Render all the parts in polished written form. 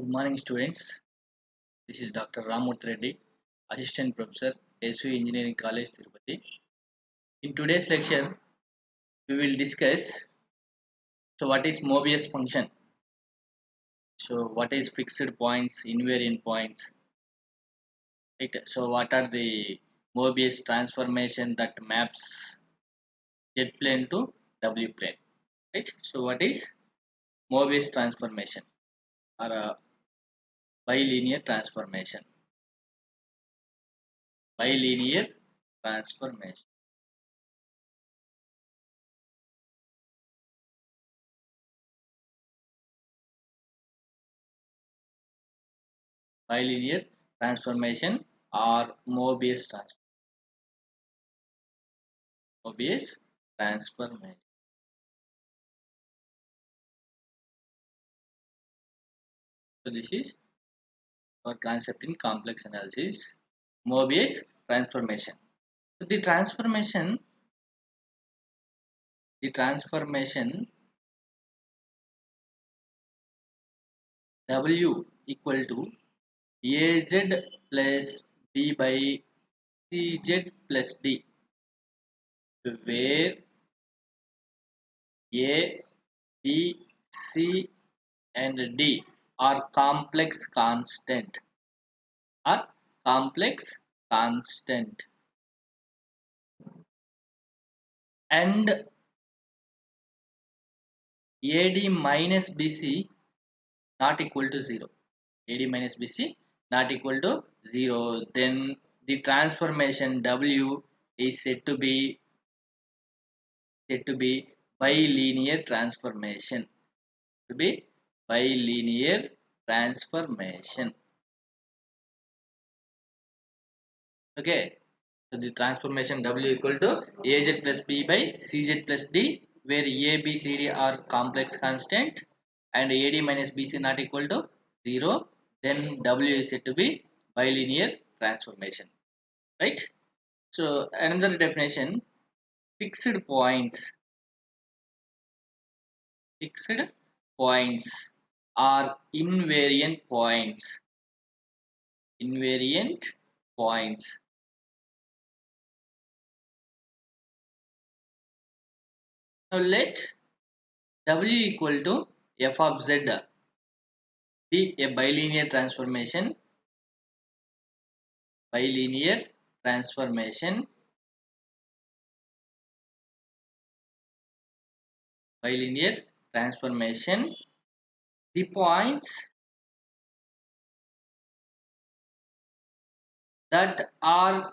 Good morning, students. This is Dr. Ramurthy Reddy, Assistant Professor, SU Engineering College, Tirupati. In today's lecture, we will discuss what is Mobius function. What is fixed points, invariant points, right? What are the Mobius transformation that maps Z plane to W plane, right? What is Mobius transformation or a bilinear transformation? Bilinear transformation. Bilinear transformation or Mobius transformation. So this is our concept in complex analysis, Mobius transformation. So the transformation W equal to AZ plus B by CZ plus D, where A, B, C and D are complex constant and AD minus BC not equal to 0. AD minus BC not equal to 0. Then the transformation W is said to be bilinear transformation. To be bilinear transformation. Okay. So the transformation W equal to AZ plus B by CZ plus D, where A, B, C, D are complex constant and AD minus BC not equal to 0. Then W is said to be bilinear transformation. Right? So another definition: fixed points. Fixed points are invariant points. Invariant points. Now let W equal to f of z be a bilinear transformation. Bilinear transformation. Bilinear transformation. The points that are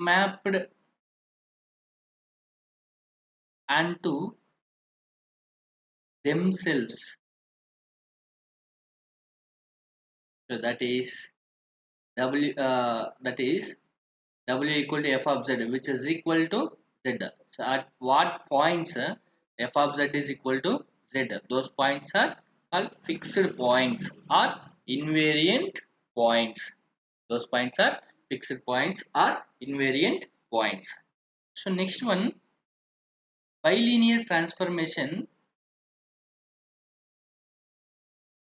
mapped onto themselves. So that is W equal to f of z, which is equal to z. So at what points f of z is equal to z, those points are called fixed points or invariant points. Those points are fixed points or invariant points. So next one, bilinear transformation.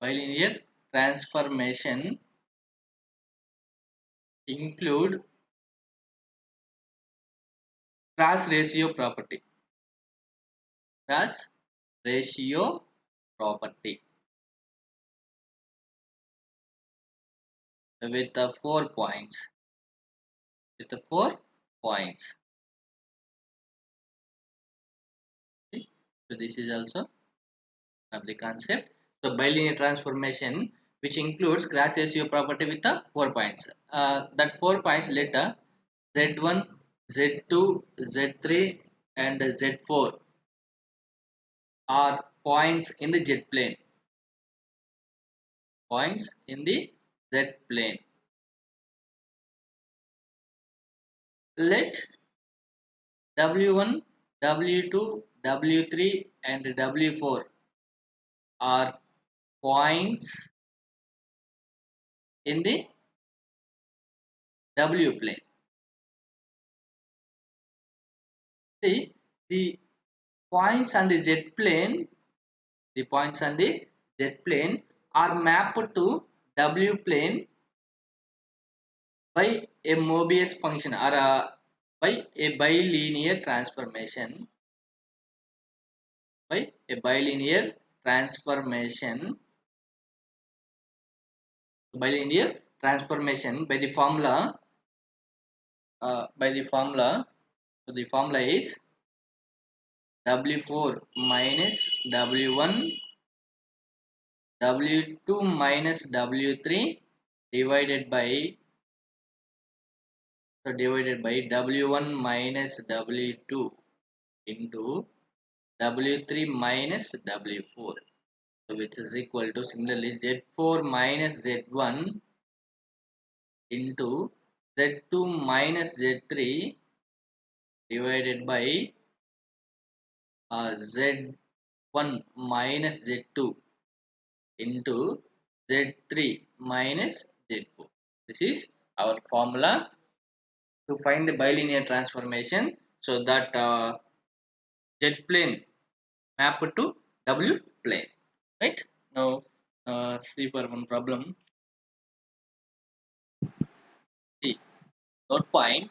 Bilinear transformation include cross ratio property. Cross ratio property with the 4 points. With the 4 points. Okay. So this is also of the concept. So bilinear transformation, which includes cross ratio property with the 4 points. That 4 points later Z1, Z2, Z3 and Z4 are points in the Z plane. Points in the Z plane. Let W1, W2, W3 and W4 are points in the W plane. See, the points on the Z plane are mapped to W plane by a Mobius function or by a bilinear transformation by a bilinear transformation by the formula by the formula so the formula is W4 minus W1 W2 minus W3 divided by W1 minus W2 into W3 minus W4, so which is equal to similarly Z4 minus Z1 into Z2 minus Z3 divided by Z1 minus Z2 into Z3 minus Z4. This is our formula to find the bilinear transformation, so that Z plane mapped to W plane. Right? Now, see for one problem. See, note point.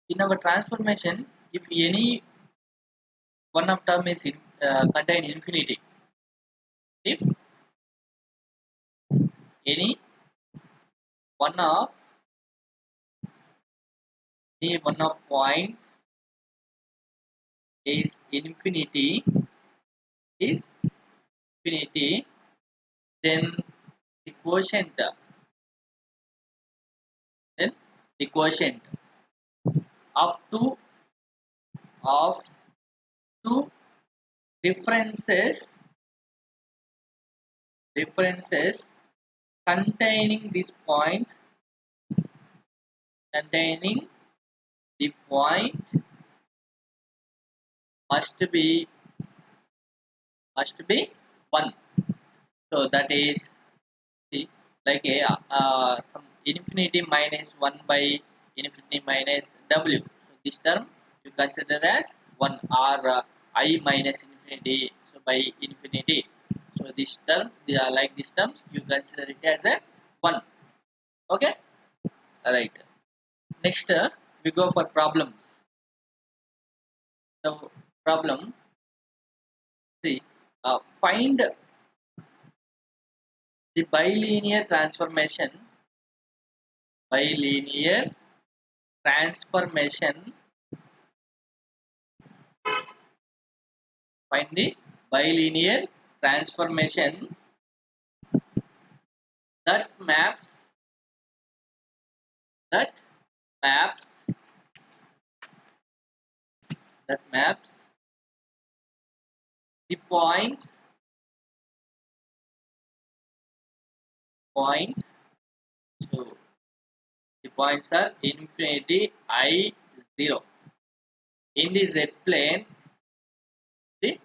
In our transformation, if any one of term is contain infinity, if any one of points is infinity, then the quotient, then the quotient of of two differences containing these points, containing the point must be 1. So that is like a some infinity minus 1 by infinity minus w. So this term you consider as 1, or I minus infinity so by infinity. So this term, they are like these terms, you consider it as a 1. Okay, all right. Next, we go for problems. So problem, see, find the bilinear transformation, find the bilinear transformation that that maps maps the points. So the points are infinity, I, 0 in the z plane, the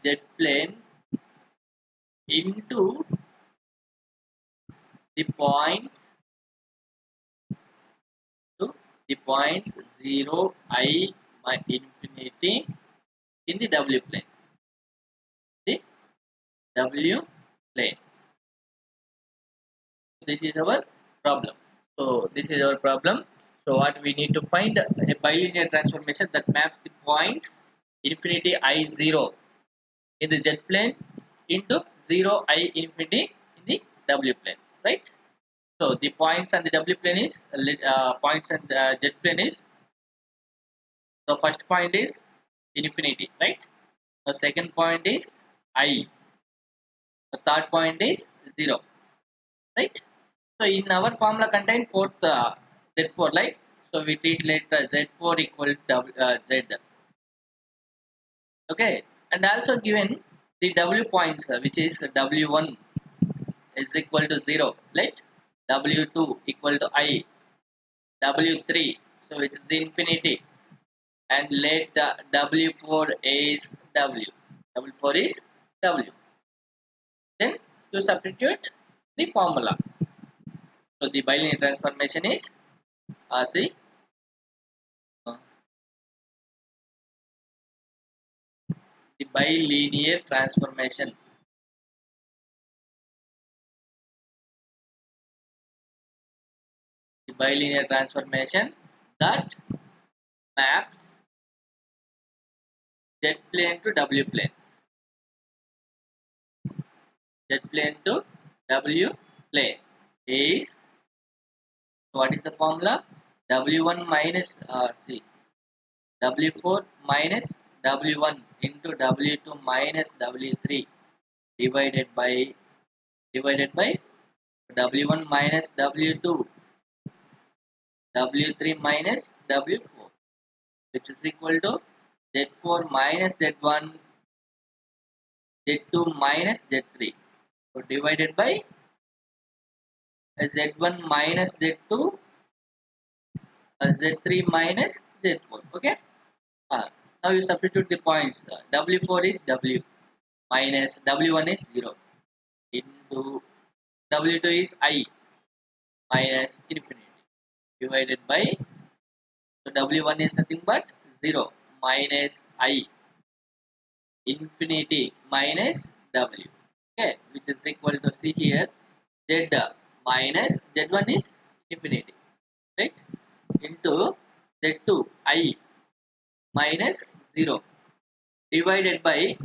z plane into the points to the points 0, I, my infinity in the w plane, the w plane. This is our problem. So this is our problem. So what we need to find, a bilinear transformation that maps the points infinity, I, 0 in the z plane into 0, I, infinity in the w plane, right? So the points on the w plane is points on the z plane is, the first point is infinity, right? The second point is I, the third point is 0, right? So in our formula contain fourth z4, like, so we treat later z4 equal to z, okay, and also given the w points, which is w1 is equal to 0, right? W2 equal to I, W3 so which is infinity, and let the W4 is W. W4 is W. Then you substitute the formula. So the bilinear transformation is, see, the bilinear transformation. The bilinear transformation that maps Z plane to W plane. Z plane to W plane is, what is the formula? W1 minus W4 minus W1 into W2 minus W3 divided by W1 minus W2 W3 minus W4, which is equal to Z4 minus Z1 Z2 minus Z3. So divided by Z1 minus Z2 Z3 minus Z4. Okay. Now you substitute the points. W4 is W minus W1 is 0 into W2 is I minus infinity divided by, so W1 is nothing but 0 minus I infinity minus W. Okay, which is equal to, see here, Z minus Z1 is infinity, right, into Z2 I minus 0 divided by,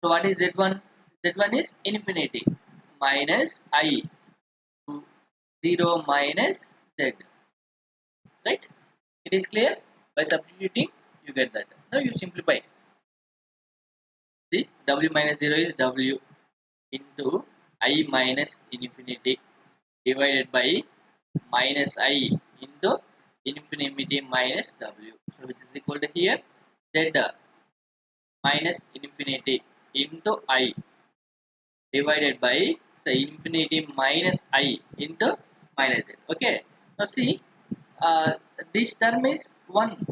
so what is Z1? Z1 is infinity minus I to 0 minus Z, right? It is clear. By substituting you get that. Now you simplify. See, W minus 0 is W into I minus infinity divided by minus I into infinity minus W. So which is equal to here Z minus infinity into I divided by, say, infinity minus I into minus Z. Okay. Now see, uh, this term is 1,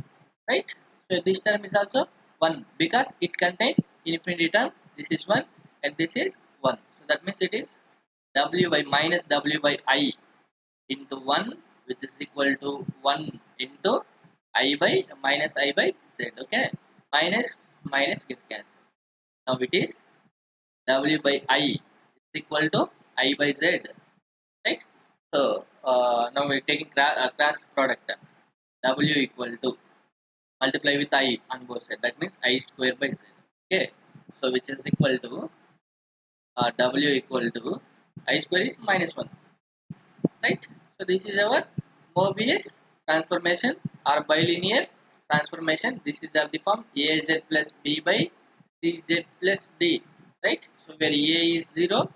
right? So this term is also 1 because it contains infinity term. This is 1 and this is 1. So that means it is W by minus W by I into 1, which is equal to 1 into I by minus I by Z. Okay. Minus get cancelled. Now it is W by I is equal to I by Z, right? So now we're taking cross product. W equal to, multiply with I on both sides. That means I square by Z. Okay. So which is equal to W equal to I square is minus 1, right? So this is our Mobius transformation or bilinear transformation. This is of the form Az plus B by Cz plus D, right? So where A is 0,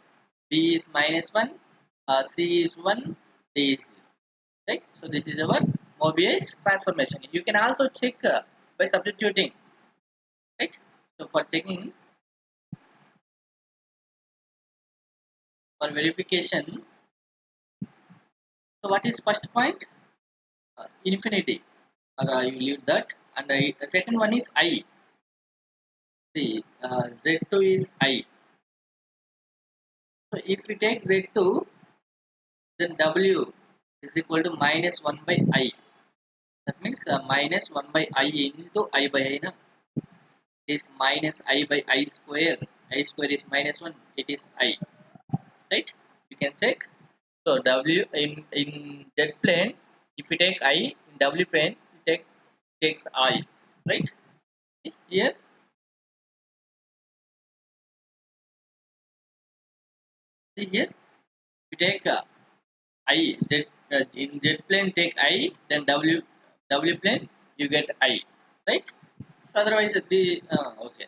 B is minus 1, C is 1, D is 0, right? So this is our Mobius transformation. You can also check by substituting, right? So for checking, for verification, so what is first point? Infinity. You leave that, and the second one is I. See, Z2 is I. So if we take Z2, then W is equal to minus 1 by I. That means minus 1 by I into I by I. No? Is minus I by I square. I square is minus 1. It is I. Right? You can check. So W in Z plane, if we take I, in W plane, we takes I. Right? Here, see here, we take I, Z, in Z plane take I, then W plane you get I, right? So otherwise the okay.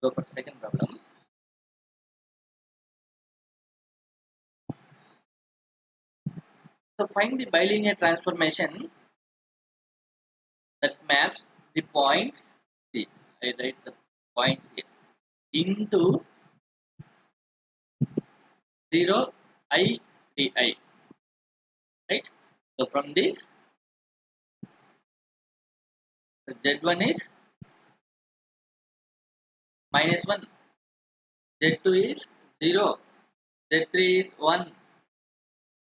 Go for second problem. So find the bilinear transformation that maps the points. See, I write the points here into 0 I di, right? So from this, the Z1 is minus 1, Z2 is 0, Z3 is 1,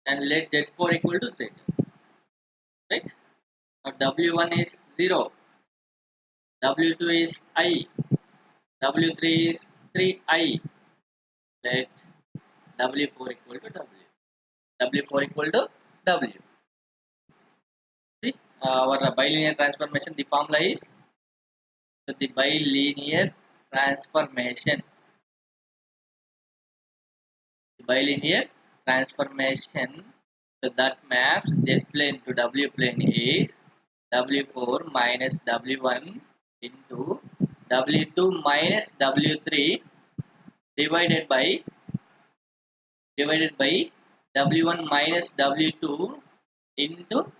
and let Z4 equal to Z, right? Now W1 is 0, W2 is I, W3 is 3I. Let W4 equal to W. W4 equal to W. See, our bilinear transformation, the formula is, so the bilinear transformation, so that maps Z plane to W plane is W4 minus W1 into W2 minus W3 divided by W1 minus W2 into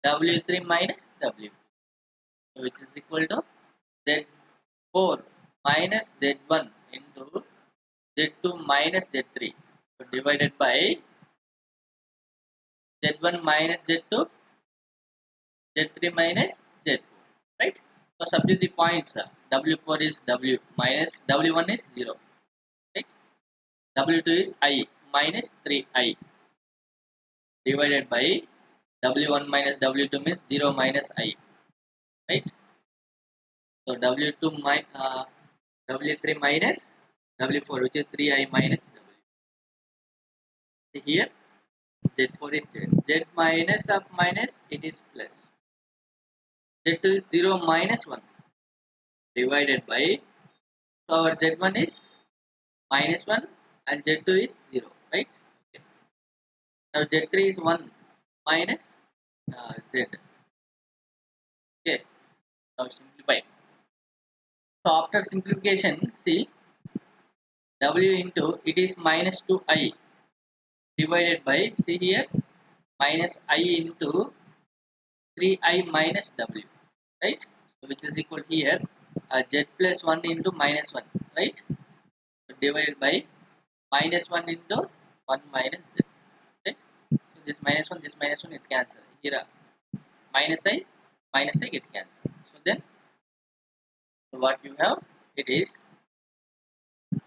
W3 minus W4, which is equal to Z4 minus Z1 into Z2 minus Z3, so divided by Z1 minus Z2, Z3 minus Z4, right? So substitute the points. W4 is W minus W1 is 0, right? W2 is I minus 3I divided by W1 minus W2 means 0 minus I, right? So W2 minus W3 minus W4, which is 3I minus W. See here, Z4 is Z. Z minus of minus, it is plus. Z2 is 0 minus 1 divided by, so our Z1 is minus 1 and Z2 is 0, right? Okay. Now Z3 is 1 minus Z. Okay, now simplify. So after simplification, see, W into, it is minus 2I divided by, see here, minus I into 3I minus W, right? So which is equal here, Z plus 1 into minus 1, right? So divided by minus 1 into 1 minus Z, right? So this minus 1, it cancel. Here, minus I get cancel. So then, what you have, it is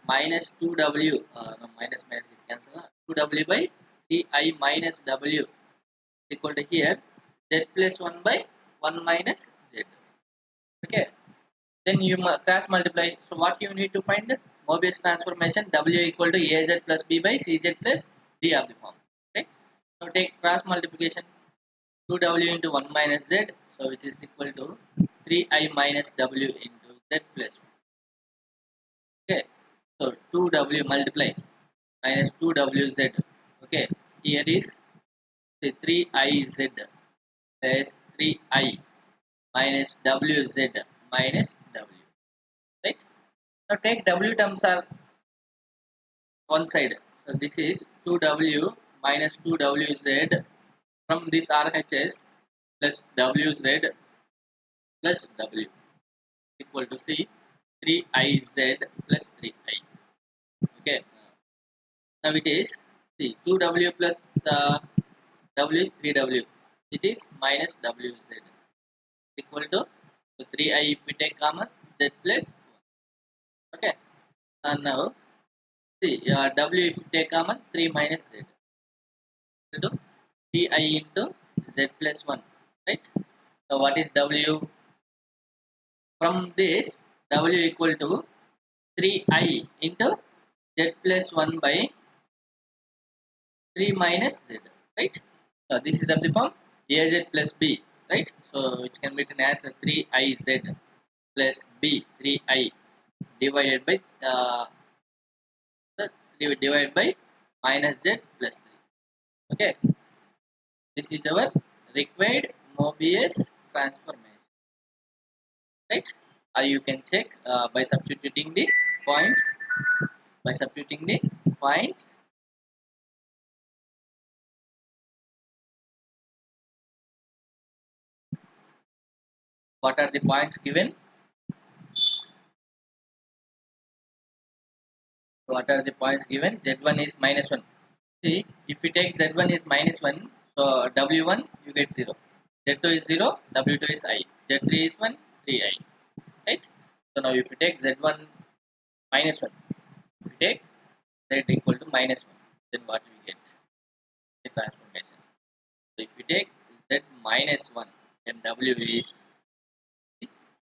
minus 2W, no, minus get cancel, 2W by 3I minus W equal to here, Z plus 1 by 1 minus Z. Okay, then you cross multiply. So what you need to find, the Mobius transformation, W equal to AZ plus B by CZ plus D of the form. Okay, so take cross multiplication, 2W into 1 minus Z, so which is equal to 3I minus W into Z plus 1. Okay, so 2W multiply minus 2WZ. Okay, here is the 3IZ plus 3I minus WZ minus W, right? Now take W terms are one side. So this is 2W minus 2WZ from this RHS plus WZ plus W equal to C 3IZ plus 3I. Okay, now it is, see, 2W plus W is 3W. It is minus WZ equal to, so 3I if we take common, Z plus 1. Okay, and now see, W if we take common, 3 minus Z equal to 3I into Z plus 1, right? So what is W? From this, W equal to 3I into Z plus 1 by 3 minus Z, right? So this is of the form AZ plus B, right? So which can be written as 3IZ plus B, 3I divided by divided by minus Z plus 3. Okay, this is our required Mobius transformation, right? Or you can check by substituting the points. By substituting the points, what are the points given? What are the points given? Z1 is minus 1. See, if we take Z1 is minus 1, so W1 you get 0. Z2 is 0, W2 is I. Z3 is 1, 3I. Right? So now if you take Z1 minus 1, if you take Z equal to minus 1, then what we get? The transformation. So if you take Z minus 1, then W is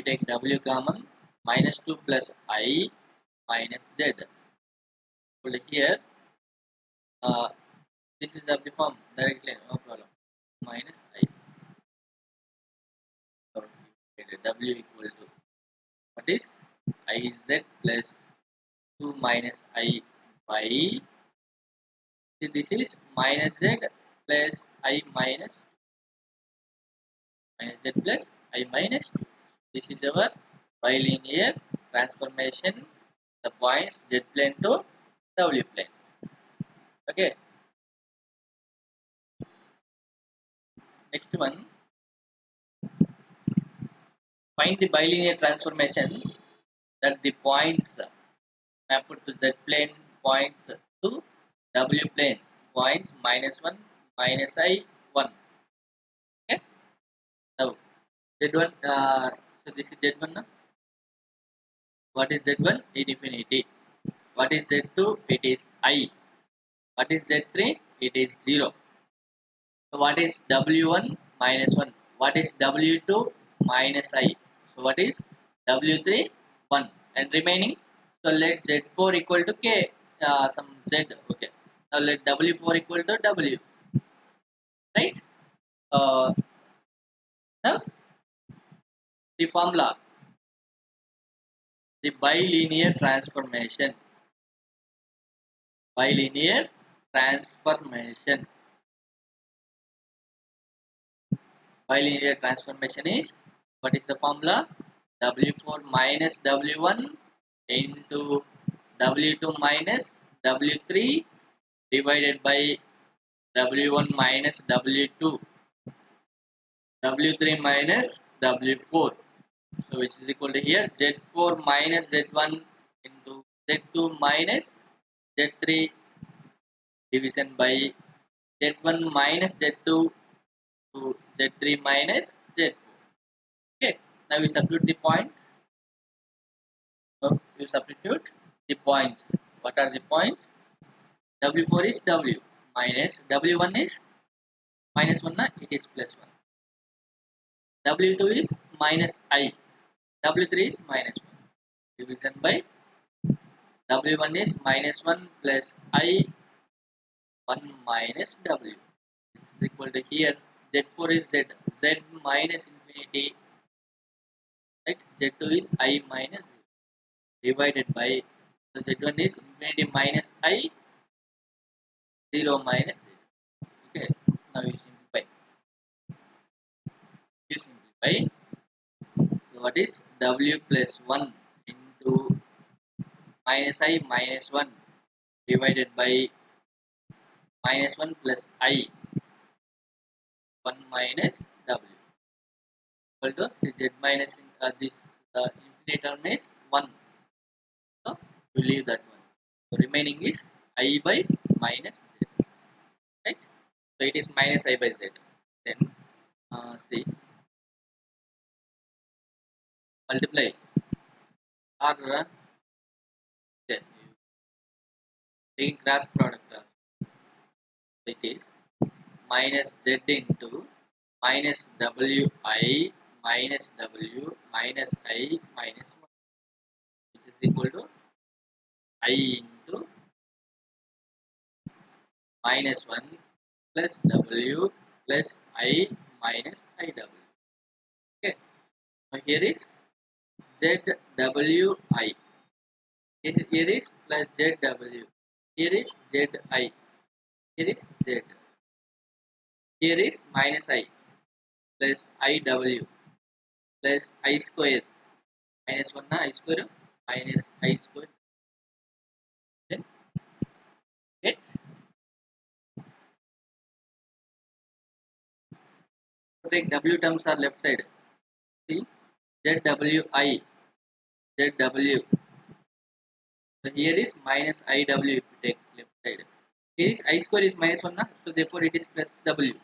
we take w common, minus 2 plus I minus z. So here this is of the form directly, no problem. Minus I. So w equal to what is I z plus 2 minus I by, this is minus z plus I minus z plus I minus 2. This is our bilinear transformation, the points z plane to w plane. Okay, next one, find the bilinear transformation that the points mapped to z plane points to w plane points minus 1 minus I 1. Okay, now z1, so this is z1 now. What is z1? Infinity. What is z2? It is I. What is z3? It is 0. So what is w1 minus 1? What is w2 minus I? So what is w3? 1. And remaining, so let z4 equal to k, some z. Okay, now let w4 equal to w, right? Now the formula, the bilinear transformation. Bilinear transformation. Bilinear transformation is, what is the formula? W4 minus W1 into W2 minus W3 divided by W1 minus W2, W3 minus W4. So which is equal to here Z4 minus Z1 into Z2 minus Z3 division by Z1 minus Z2 to Z3 minus Z4. Okay, now we substitute the points. So you substitute the points. What are the points? W4 is W minus W1 is minus 1, it is plus 1. W2 is minus I. W3 is minus 1. Division by W1 is minus 1 plus I 1 minus W. This is equal to here Z4 is Z. Z minus infinity, right? Z2 is I minus 0 divided by, so Z1 is infinity minus I 0 minus 0. Okay, now you simplify. You simplify. So what is W plus 1 into minus I minus 1 divided by minus 1 plus I 1 minus W equal to, so Z minus this infinite term is 1. So you leave that one. So remaining is I by minus Z, right? So it is minus I by Z. Then see, multiply or then taking cross product. It is minus Z into minus Wi minus W minus I minus 1, which is equal to I into minus 1 plus W plus I minus IW. Okay, so here is ZWI. Here is plus ZW. Here is ZI. Here is Z. Here is minus I plus IW plus I square minus 1 I square minus I square. Then get, take W terms are left side. See ZWI, ZW. So here is minus IW if you take left side. Here is I square is minus 1 na? So therefore it is plus W.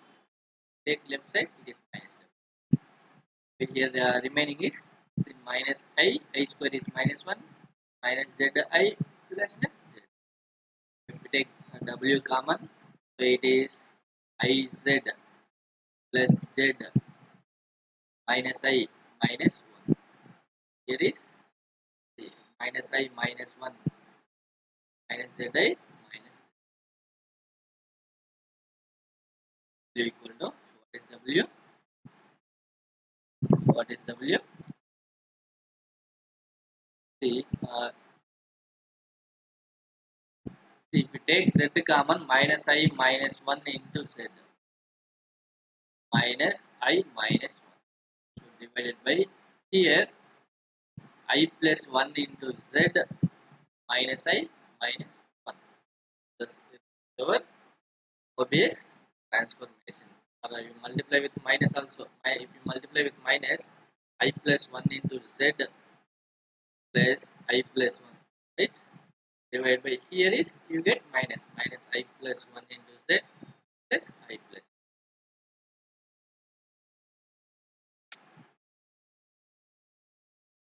Take left side, it is minus W. So here the remaining is minus I square is minus 1 minus ZI minus Z. If we take W common, so it is IZ plus Z minus I minus 1. Here is the minus I minus 1 minus zi minus w equal to, what is w? See, see, if you take z common, minus I minus 1 into z minus I minus 1, so divided by, here I plus 1 into z minus I minus 1. This is our obvious transformation. Or you multiply with minus also. If you multiply with minus, I plus 1 into z plus I plus 1, right? Divided by, here is you get minus I plus 1 into z plus I plus.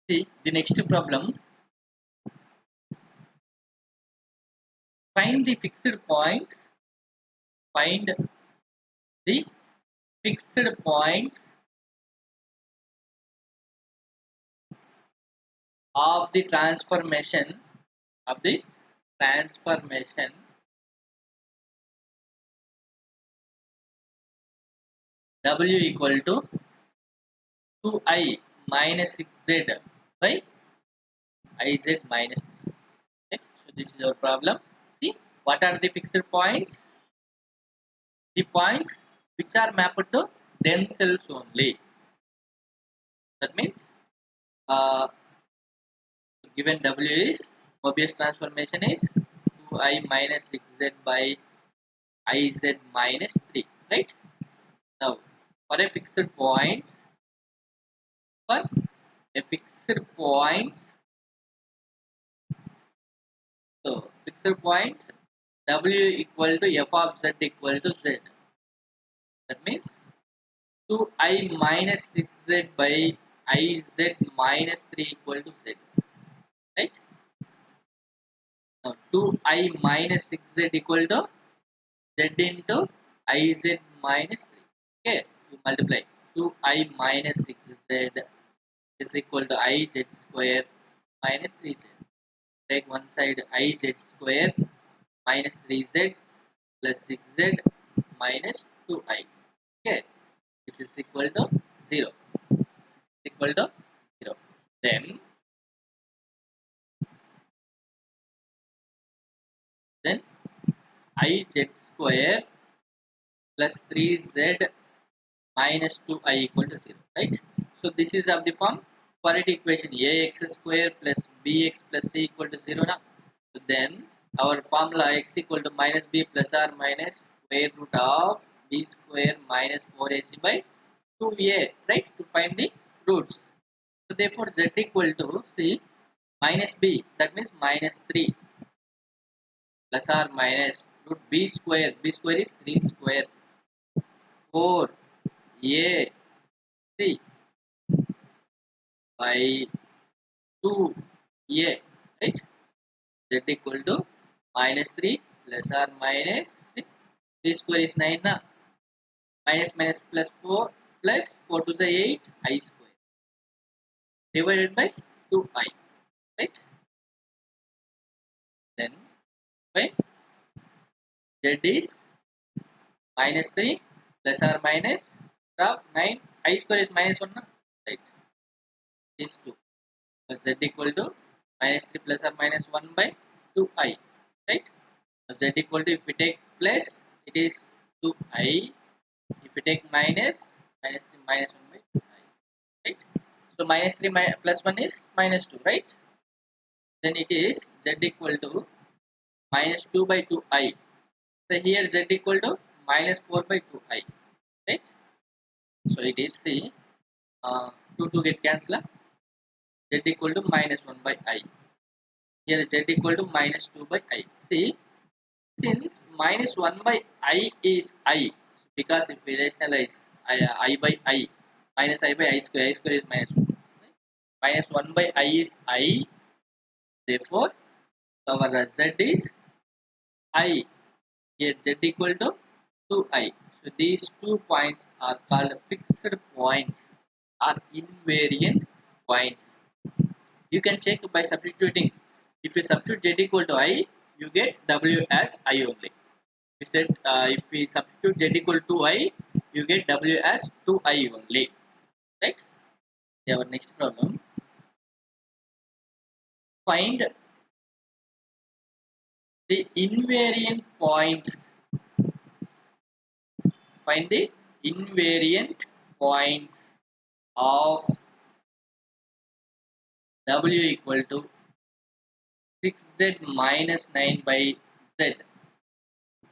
See the next problem. Find the fixed points. Find the fixed points of the transformation of the transformation w equal to 2I minus 6z by iz minus 3. Right? So this is our problem. See, what are the fixed points? The points which are mapped to themselves only. That means uh, given w is, Mobius transformation is 2I minus 6z by iz minus 3. Right? Now, for a fixed point, for a fixed point, so fixed points w equal to f of z equal to z. That means 2I minus 6z by iz minus 3 equal to z. Right? Now 2I minus 6z equal to z into iz minus 3. Okay, you multiply 2I minus 6z is equal to iz square minus 3z. Take one side, iz square minus 3z plus 6z minus 2I. Okay, which is equal to 0. Equal to 0. Then iz square plus 3z minus 2I equal to 0. Right? So this is of the form quadratic equation ax square plus bx plus c equal to 0 now. So then our formula x equal to minus b plus or minus square root of b square minus 4ac by 2a, right, to find the roots. So therefore z equal to, see, minus b, that means minus 3 plus or minus root b square is 3 square 4 a 3 by 2 a, right? Z equal to minus 3 plus or minus 6. 3 square is 9 na? Minus minus plus 4 plus 4 to the 8 I square divided by 2I, right? Then by Z is minus 3 plus or minus of 9 I square is minus 1 na? Right? Is 2. So Z equal to minus 3 plus or minus 1 by 2I, right? So Z equal to, if we take plus, it is 2I. If we take minus, minus 3 minus 1 by 2I, right? So minus 3 plus 1 is minus 2, right? Then it is Z equal to minus 2 by 2I. So here Z equal to minus 4 by 2I, right? So it is the 2 get cancelled. Z equal to minus 1 by I. Here Z equal to minus 2 by I. See, since minus 1 by I is I, because if we rationalize I by I, minus I by I square is minus 1. Minus 1 by I is I, therefore our Z is I. Here Z equal to 2I. So these 2 points are called fixed points or invariant points. You can check by substituting. If you substitute z equal to I, you get w as I only. If we substitute z equal to I, you get w as 2I only. Right? Our next problem. Find the invariant points. Find the invariant points of w equal to 6z minus 9 by z.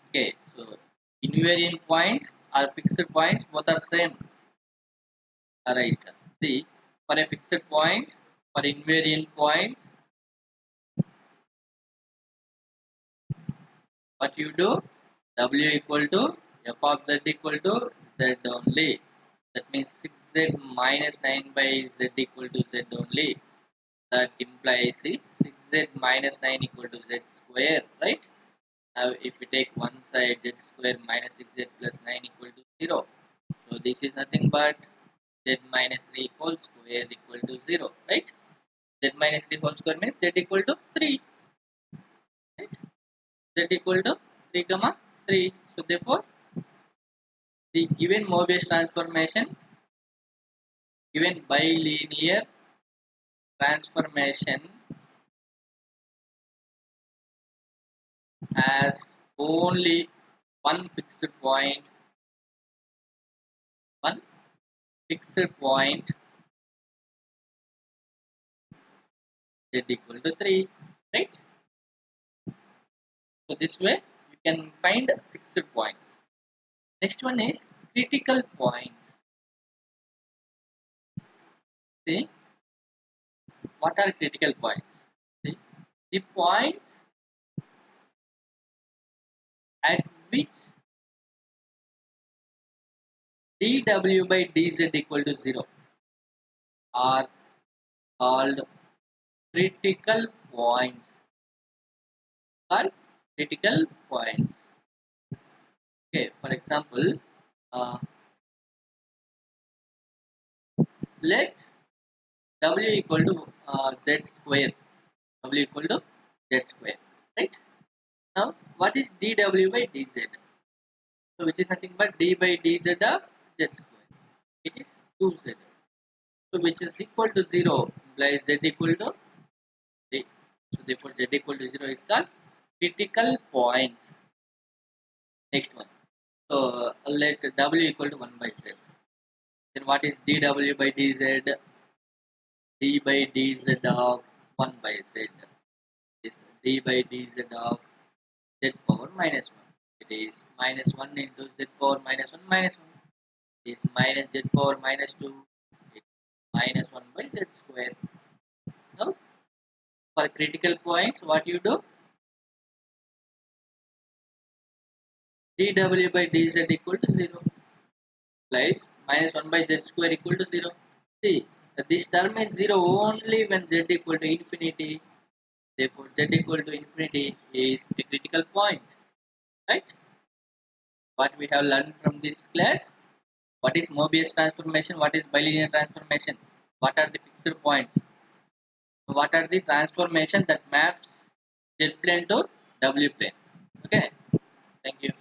Okay, so invariant points are fixed points, both are same. Alright, see, for a fixed points, for invariant points, what you do? W equal to f of z equal to z only. That means 6z minus 9 by z equal to z only. That implies see, 6z minus 9 equal to z square, right? Now if we take one side, z square minus 6z plus 9 equal to 0. So this is nothing but z minus 3 whole square equal to 0, right? Z minus 3 whole square means z equal to 3, right? Z equal to 3 comma 3. So therefore the given Mobius transformation, given bilinear transformation has only one fixed point, one fixed point z equal to 3, right? So this way you can find fixed points. Next one is critical points. See, what are critical points? See, the points at which dw by dz equal to 0 are called critical points. Called critical points. Okay, for example, uh, let w equal to z square. W equal to z square, right? Now, what is dw by dz? So, which is nothing but d by dz of z square. It is 2z. So, which is equal to 0 implies z equal to d. So, therefore, z equal to 0 is called critical points. Next one. So, let w equal to 1 by z. Then what is dw by dz? D by dz of 1 by z is d by dz of z power minus 1. It is minus 1 into z power minus 1 minus 1. It is minus z power minus 2. It is minus 1 by z square. Now, for critical points, what you do? dw by dz equal to 0. Plus minus 1 by z square equal to 0. See, this term is 0 only when z equal to infinity. Therefore, z equal to infinity is a critical point, right? What we have learned from this class? What is Mobius transformation? What is bilinear transformation? What are the fixed points? What are the transformation that maps z plane to w plane? Okay, thank you.